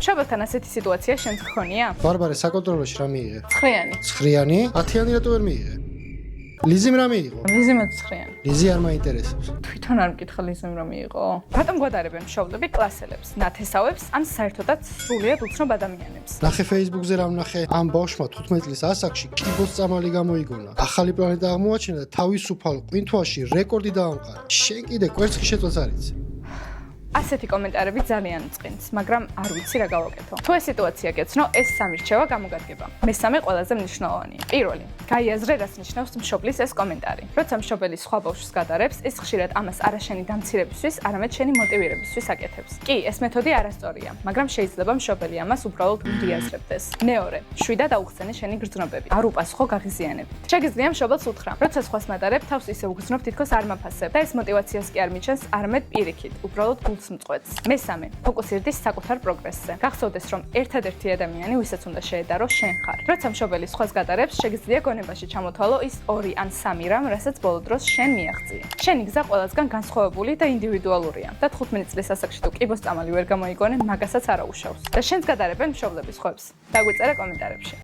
მშობელთან ასეთი სიტუაცია შენც გქონია? ბარბარე საკონტროლოში რა მიიღე? ცხრიანი. ცხრიანი? 10-იანი რატო ვერ მიიღე? ლიზიმ რა მიიღო? ლიზი მეცხრიანი. ლიზი არ მაინტერესებს. თვითონ არ მკითხა ლიზიმ რა მიიღო? რატომ გვადარებენ მშობლები კლასელებს, ნათესავებს, ან საერთოდაც სრულიად უცნობ ადამიანებს? ნახე Facebook-ზე რა ვნახე, ამ ბავშვმა 15 წლის ასაკში კიბოს წამალი გამოიგონა. ახალი პლანეტა აღმოაჩინა და თავისუფალ ყვინთვაში რეკორდი დაამყარა. შენ კიდე კვერცხი შეწვას არ იცი. ასეთი კომენტარები ძალიან წყინს, მაგრამ არ ვიცი რა გავაკეთო. თუ ეს სიტუაცია გეცნო, ეს სამი რჩევა გამოგადგება. მესამე ყველაზე მნიშვნელოვანია. პირველი, გაიაზრე რას ნიშნავს მშობლის ეს კომენტარი. როცა მშობელი სხვა ბავშვს გადარებს, ეს ხშირად ამას არა შენი დამცირებისთვის, არამედ შენი მოტივირებისთვის აკეთებს. კი, ეს მეთოდი არასწორია, მაგრამ შეიძლება მშობელი ამას უბრალოდ უდიაზრებდეს. მეორე, შვიდა დაუხსენე შენი გრძნობები. არ უპასუხო გაღიზიანებით. შეგიძლია მშობელს უთხრა, როცა სხვას მადარებ, თავს ისე უგრძნობ, თითქოს არ მაფასებ და ეს მოტივაციას კი არ მიჩენს, არამედ პირიქით, უბრალოდ მწყვეტს. მესამე, ფოკუსირდეს საკუთარ პროგრესზე. გახსოვდეს, რომ ერთადერთი ადამიანი, ვისაც უნდა შეედარო, შენ ხარ. როცა მშობელი სხვას გადარებს, შეგიძლია გონებაში ჩამოთვალო ის 2 ან 3 რამ, რასაც ბოლო დროს შენ მიაღწიე. შენი გზა ყველასგან განსხვავებული და ინდივიდუალურია. და 15 წლის ასაკში თუ კიბოს წამალი ვერ გამოიგონე, მაგასაც არ აუშავს. და შენს გადარებენ მშობლების ხვებს. დაგვიწერე კომენტარებში.